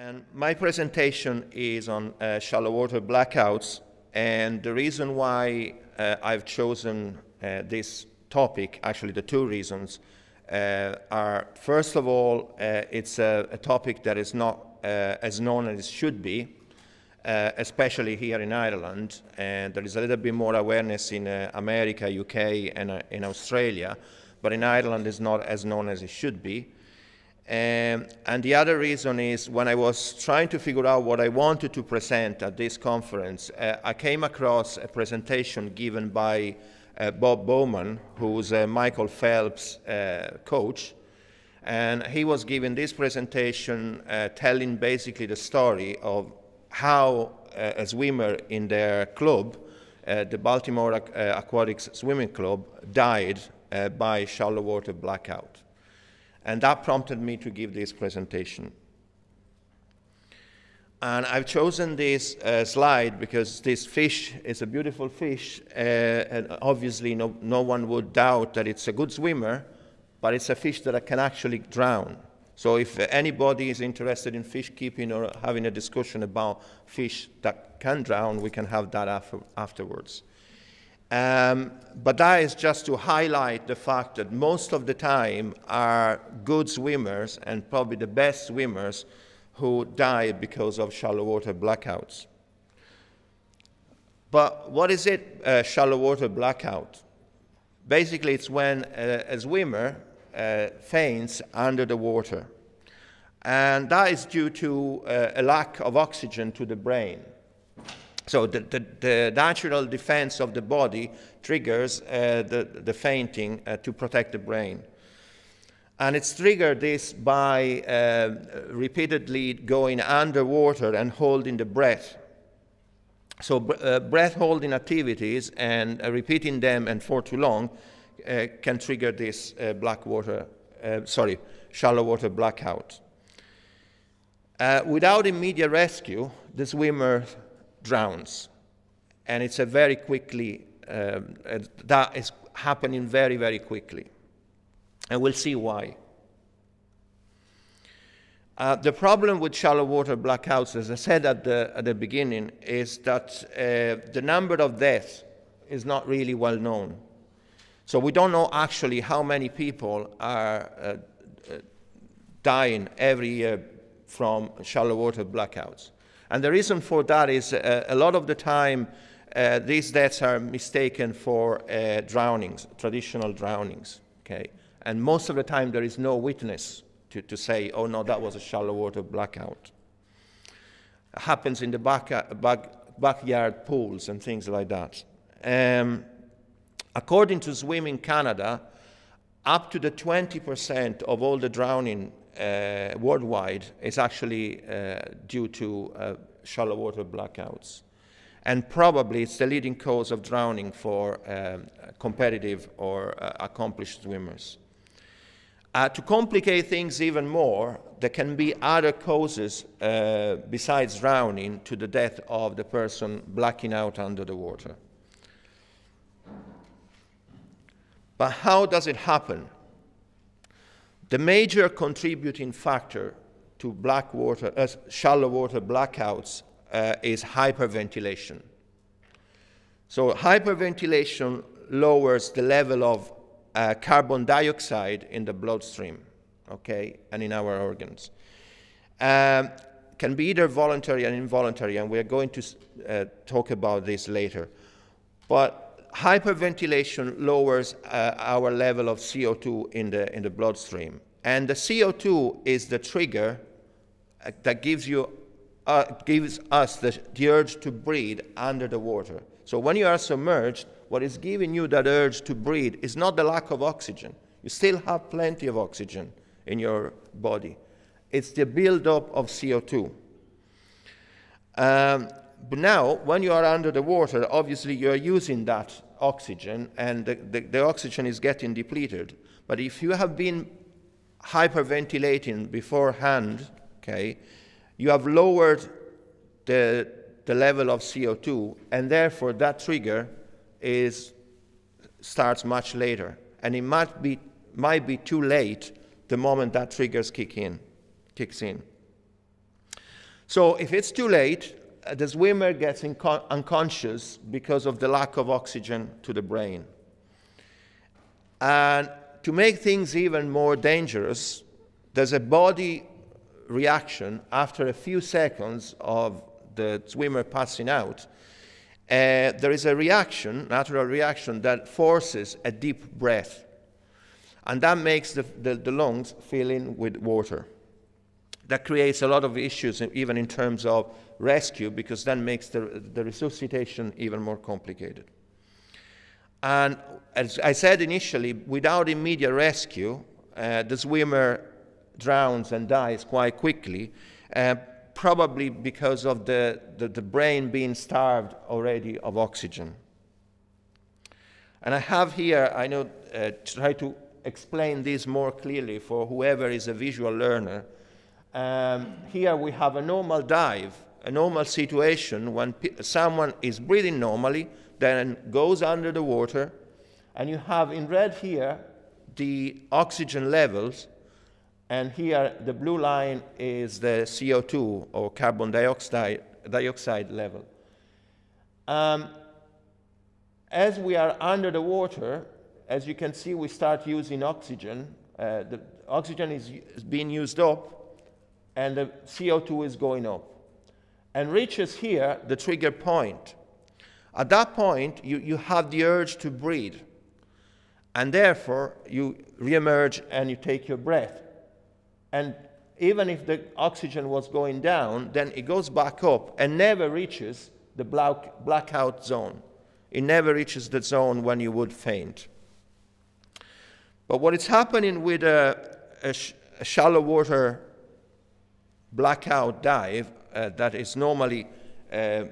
And my presentation is on shallow water blackouts, and the reason why I've chosen this topic, actually the two reasons, are first of all, it's a topic that is not as known as it should be, especially here in Ireland, and there is a little bit more awareness in America, UK, and in Australia, but in Ireland it's not as known as it should be. And the other reason is when I was trying to figure out what I wanted to present at this conference, I came across a presentation given by Bob Bowman, who's Michael Phelps' coach, and he was giving this presentation telling basically the story of how a swimmer in their club, the Baltimore Aquatics Swimming Club, died by shallow water blackout. And that prompted me to give this presentation. And I've chosen this slide because this fish is a beautiful fish, and obviously no one would doubt that it's a good swimmer, but it's a fish that can actually drown. So if anybody is interested in fish keeping or having a discussion about fish that can drown, we can have that afterwards. But that is just to highlight the fact that most of the time are good swimmers and probably the best swimmers who die because of shallow water blackouts. But what is it, shallow water blackout? Basically, it's when a swimmer faints under the water. And that is due to a lack of oxygen to the brain. So the natural defense of the body triggers the fainting to protect the brain. And it's triggered this by repeatedly going underwater and holding the breath. So breath-holding activities and repeating them and for too long can trigger this shallow water blackout. Without immediate rescue, the swimmer drowns, and it's a very quickly, that is happening very, very quickly, and we'll see why. The problem with shallow water blackouts, as I said at the beginning, is that the number of deaths is not really well known. So we don't know actually how many people are dying every year from shallow water blackouts. And the reason for that is a lot of the time these deaths are mistaken for drownings, traditional drownings, okay? And most of the time there is no witness to say, oh no, that was a shallow water blackout. It happens in the backyard pools and things like that. According to Swimming Canada, up to the 20% of all the drowning worldwide is actually due to shallow water blackouts. And probably it's the leading cause of drowning for competitive or accomplished swimmers. To complicate things even more, there can be other causes besides drowning to the death of the person blacking out under the water. But how does it happen? The major contributing factor to shallow water blackouts is hyperventilation. So hyperventilation lowers the level of carbon dioxide in the bloodstream, okay, and in our organs. Can be either voluntary and involuntary, and we're going to talk about this later. But hyperventilation lowers our level of CO2 in the bloodstream. And the CO2 is the trigger that gives us the urge to breathe under the water. So when you are submerged, what is giving you that urge to breathe is not the lack of oxygen. You still have plenty of oxygen in your body. It's the buildup of CO2. But now, when you are under the water, obviously you are using that oxygen, and the oxygen is getting depleted. But if you have been hyperventilating beforehand, okay, you have lowered the level of CO2, and therefore that trigger starts much later. And it might be too late the moment that trigger kicks in. So if it's too late, the swimmer gets unconscious because of the lack of oxygen to the brain. And to make things even more dangerous, there's a body reaction after a few seconds of the swimmer passing out. There is a reaction, natural reaction, that forces a deep breath. And that makes the lungs fill in with water. That creates a lot of issues, even in terms of rescue, because that makes the resuscitation even more complicated. And as I said initially, without immediate rescue, the swimmer drowns and dies quite quickly, probably because of the brain being starved already of oxygen. And I have here, I know, try to explain this more clearly for whoever is a visual learner. Here we have a normal dive, a normal situation when someone is breathing normally, then goes under the water, and you have in red here the oxygen levels, and here the blue line is the CO2 or carbon dioxide level. As we are under the water, as you can see, we start using oxygen. The oxygen is being used up, and the CO2 is going up, and reaches here the trigger point. At that point, you have the urge to breathe, and therefore you reemerge and you take your breath. And even if the oxygen was going down, then it goes back up and never reaches the blackout zone. It never reaches the zone when you would faint. But what is happening with a shallow water blackout dive that is normally a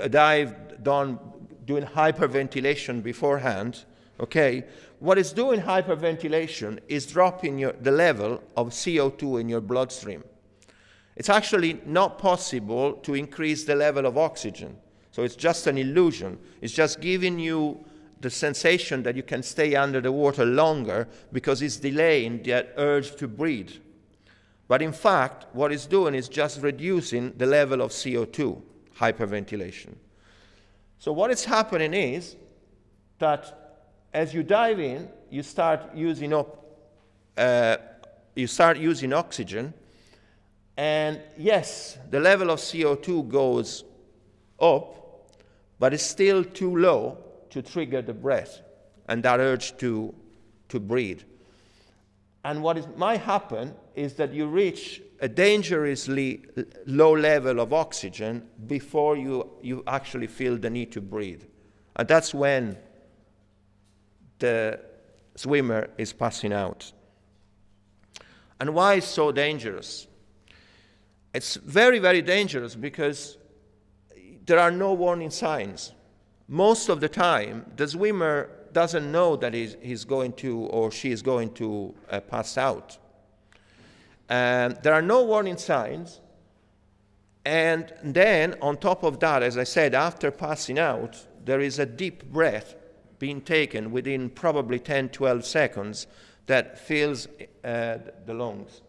dive done doing hyperventilation beforehand, okay? What it's doing hyperventilation is dropping the level of CO2 in your bloodstream. It's actually not possible to increase the level of oxygen. So it's just an illusion. It's just giving you the sensation that you can stay under the water longer because it's delaying that urge to breathe. But in fact, what it's doing is just reducing the level of CO2, hyperventilation. So what is happening is that as you dive in, you start using oxygen, and yes, the level of CO2 goes up, but it's still too low to trigger the breath and that urge to breathe. And what might happen is that you reach a dangerously low level of oxygen before you actually feel the need to breathe. And that's when the swimmer is passing out. And why is it so dangerous? It's very, very dangerous because there are no warning signs. Most of the time, the swimmer doesn't know that he's going to or she is going to pass out. There are no warning signs. And then, on top of that, as I said, after passing out, there is a deep breath being taken within probably 10, 12 seconds that fills the lungs.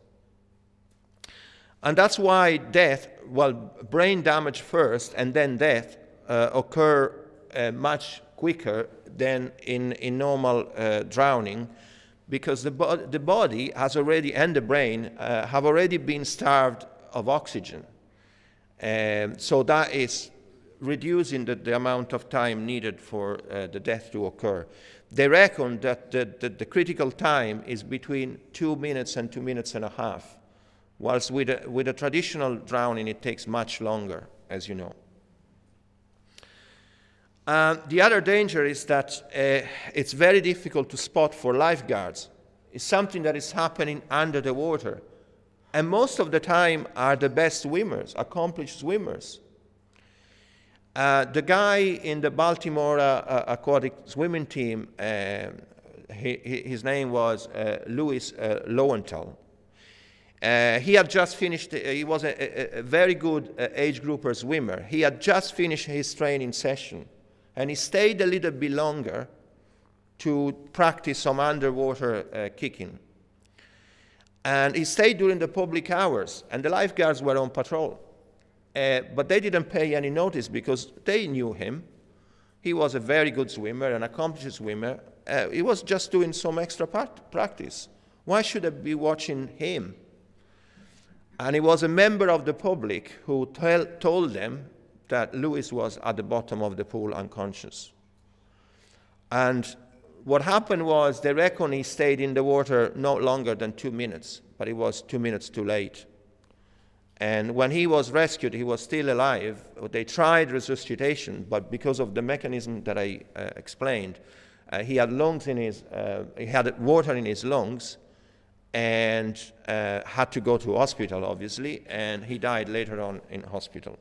And that's why death, well, brain damage first and then death occur much quicker than in normal drowning, because the body has already, and the brain, have already been starved of oxygen. So that is reducing the amount of time needed for the death to occur. They reckon that the critical time is between 2 minutes and 2 minutes and a half, whilst with a traditional drowning it takes much longer, as you know. The other danger is that it's very difficult to spot for lifeguards. It's something that is happening under the water, and most of the time are the best swimmers, accomplished swimmers. The guy in the Baltimore aquatic swimming team, his name was Louis Lowenthal. He had just finished, he was a very good age grouper swimmer. He had just finished his training session, and he stayed a little bit longer to practice some underwater kicking. And he stayed during the public hours, and the lifeguards were on patrol. But they didn't pay any notice because they knew him. He was a very good swimmer, an accomplished swimmer. He was just doing some extra practice. Why should I be watching him? And he was a member of the public who told them that Lewis was at the bottom of the pool unconscious. And what happened was they reckon he stayed in the water no longer than 2 minutes, but he was 2 minutes too late. And when he was rescued, he was still alive. They tried resuscitation, but because of the mechanism that I explained, he had he had water in his lungs, and had to go to hospital, obviously, and he died later on in hospital.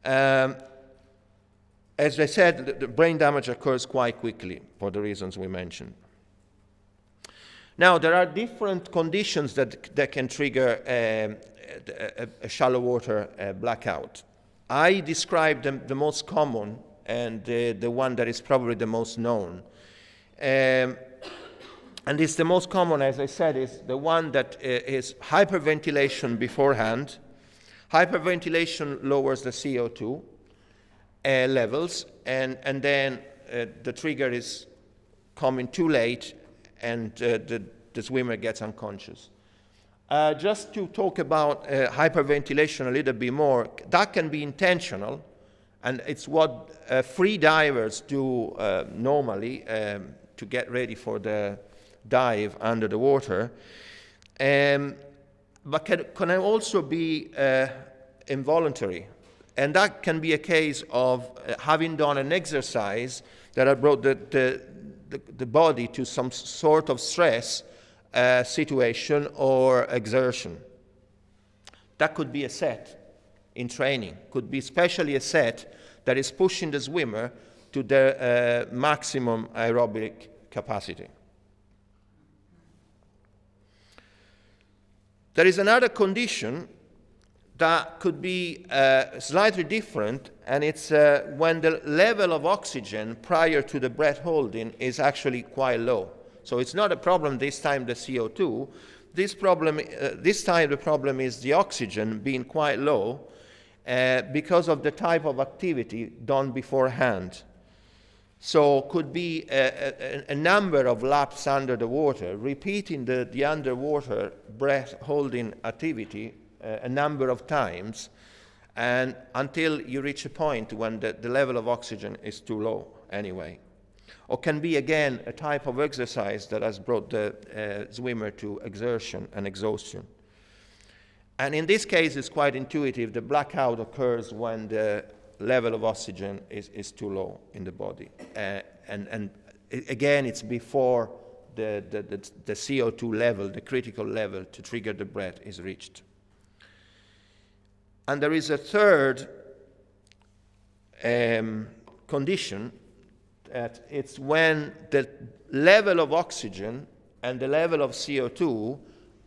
As I said, the brain damage occurs quite quickly for the reasons we mentioned. Now, there are different conditions that can trigger a shallow water blackout. I described the most common and the one that is probably the most known. And it's the most common, as I said, is the one that is hyperventilation beforehand. Hyperventilation lowers the CO2 levels, and then the trigger is coming too late, and the swimmer gets unconscious. Just to talk about hyperventilation a little bit more, that can be intentional, and it's what free divers do normally to get ready for the dive under the water, but can also be involuntary. And that can be a case of having done an exercise that had brought the body to some sort of stress situation or exertion. That could be a set in training, could be especially a set that is pushing the swimmer to their maximum aerobic capacity. There is another condition that could be slightly different, and it's when the level of oxygen prior to the breath holding is actually quite low. So it's not a problem this time, the CO2. This time the problem is the oxygen being quite low because of the type of activity done beforehand. So could be a number of laps under the water, repeating the underwater breath holding activity a number of times, and until you reach a point when the level of oxygen is too low anyway. Or can be, again, a type of exercise that has brought the swimmer to exertion and exhaustion. And in this case, it's quite intuitive. The blackout occurs when the level of oxygen is too low in the body. And again, it's before the CO2 level, the critical level to trigger the breath, is reached. And there is a third condition, that it's when the level of oxygen and the level of CO2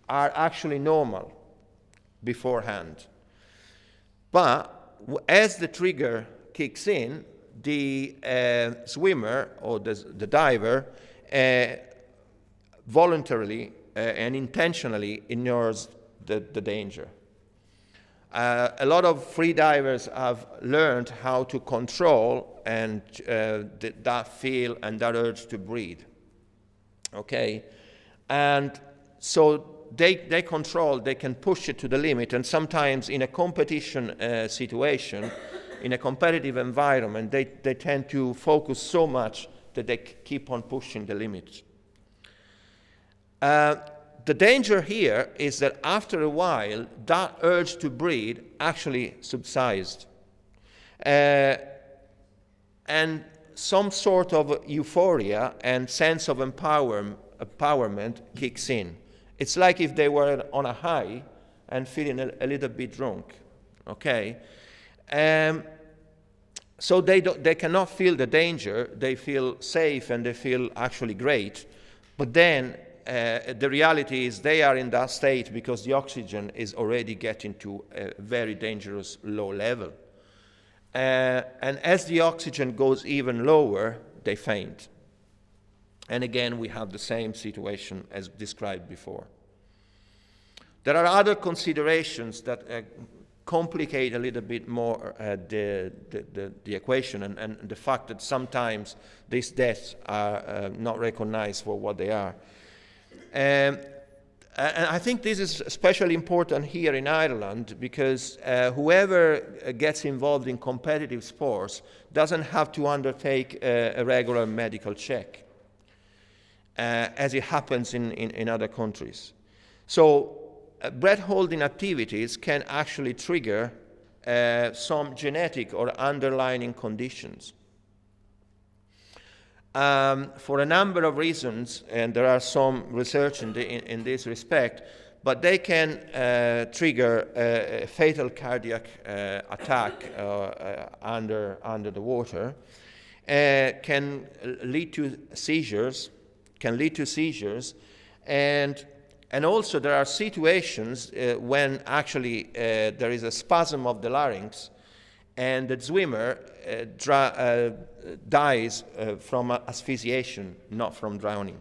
are actually normal beforehand. But as the trigger kicks in, the swimmer or the diver voluntarily and intentionally ignores the danger. A lot of free divers have learned how to control and that feel and that urge to breathe. Okay, and so they control, they can push it to the limit, and sometimes in a competition situation, in a competitive environment, they tend to focus so much that they keep on pushing the limit. The danger here is that after a while, that urge to breathe actually subsides. And some sort of euphoria and sense of empowerment kicks in. It's like if they were on a high and feeling a little bit drunk, okay? So they cannot feel the danger, they feel safe and they feel actually great, but then the reality is they are in that state because the oxygen is already getting to a very dangerous low level. And as the oxygen goes even lower, they faint. And again, we have the same situation as described before. There are other considerations that complicate a little bit more the equation, and the fact that sometimes these deaths are not recognized for what they are. And I think this is especially important here in Ireland, because whoever gets involved in competitive sports doesn't have to undertake a regular medical check, as it happens in other countries. So breath holding activities can actually trigger some genetic or underlying conditions. For a number of reasons, and there are some research in this respect, but they can trigger a fatal cardiac attack under the water, can lead to seizures, and also there are situations when actually there is a spasm of the larynx and the swimmer dies from asphyxiation, not from drowning.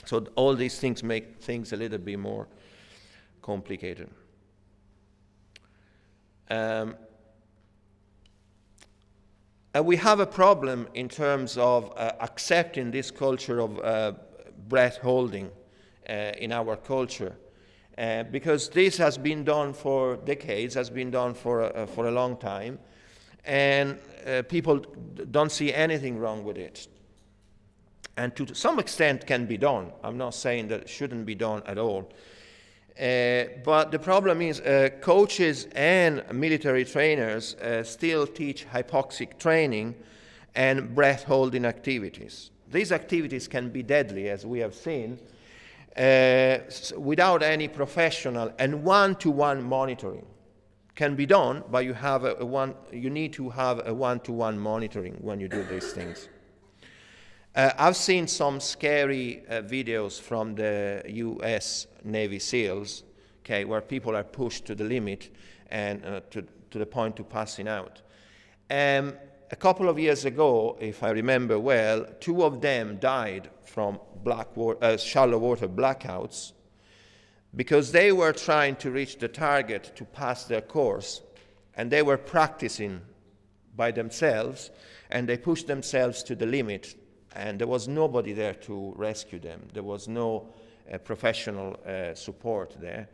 So all these things make things a little bit more complicated. And we have a problem in terms of accepting this culture of breath holding in our culture, because this has been done for decades, has been done for a long time, and people don't see anything wrong with it. And to some extent can be done. I'm not saying that it shouldn't be done at all. But the problem is coaches and military trainers still teach hypoxic training and breath holding activities. These activities can be deadly, as we have seen, without any professional and one-to-one monitoring. Can be done, but you need to have a one-to-one monitoring when you do these things. I've seen some scary videos from the US Navy SEALs, okay, where people are pushed to the limit and to the point of passing out. A couple of years ago, if I remember well, 2 of them died from shallow water blackouts because they were trying to reach the target to pass their course, and they were practicing by themselves, and they pushed themselves to the limit, and there was nobody there to rescue them. There was no professional support there,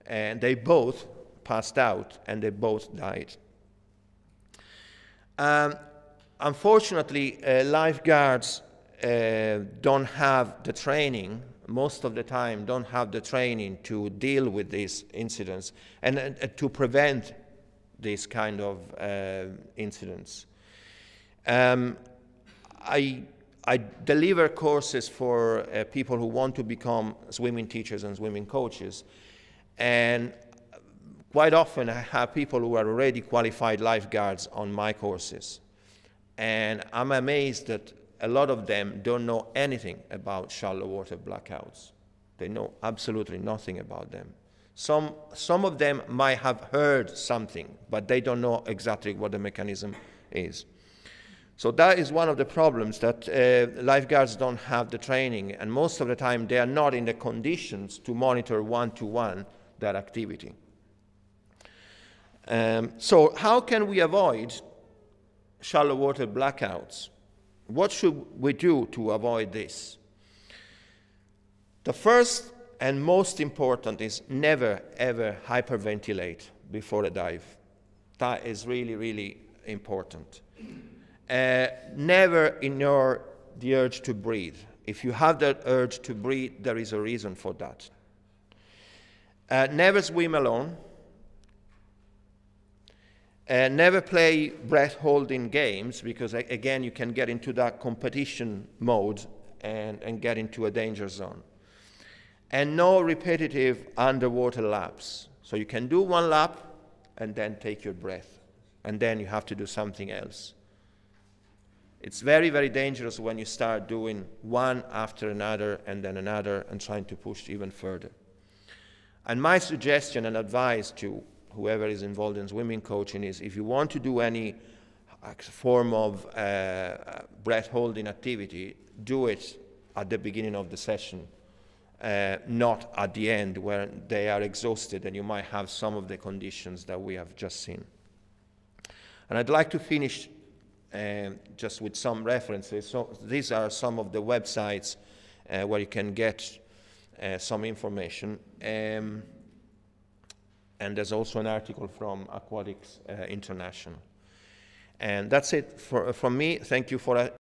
and they both passed out, and they both died. Unfortunately, lifeguards don't have the training, most of the time don't have the training to deal with these incidents and to prevent these kind of incidents. I deliver courses for people who want to become swimming teachers and swimming coaches, and quite often I have people who are already qualified lifeguards on my courses, and I'm amazed that a lot of them don't know anything about shallow water blackouts. They know absolutely nothing about them. Some of them might have heard something, but they don't know exactly what the mechanism is. So that is one of the problems, that lifeguards don't have the training, and most of the time they are not in the conditions to monitor one-to-one that activity. So how can we avoid shallow water blackouts? What should we do to avoid this? The first and most important is never, ever hyperventilate before a dive. That is really, really important. Never ignore the urge to breathe. If you have that urge to breathe, there is a reason for that. Never swim alone. Never play breath-holding games, because, again, you can get into that competition mode and get into a danger zone. And no repetitive underwater laps. So you can do one lap and then take your breath, and then you have to do something else. It's very, very dangerous when you start doing one after another and then another and trying to push even further. And my suggestion and advice to whoever is involved in swimming coaching is, if you want to do any form of breath-holding activity, do it at the beginning of the session, not at the end where they are exhausted and you might have some of the conditions that we have just seen. And I'd like to finish just with some references. So these are some of the websites where you can get some information. And there's also an article from Aquatics International. And that's it from me. Thank you for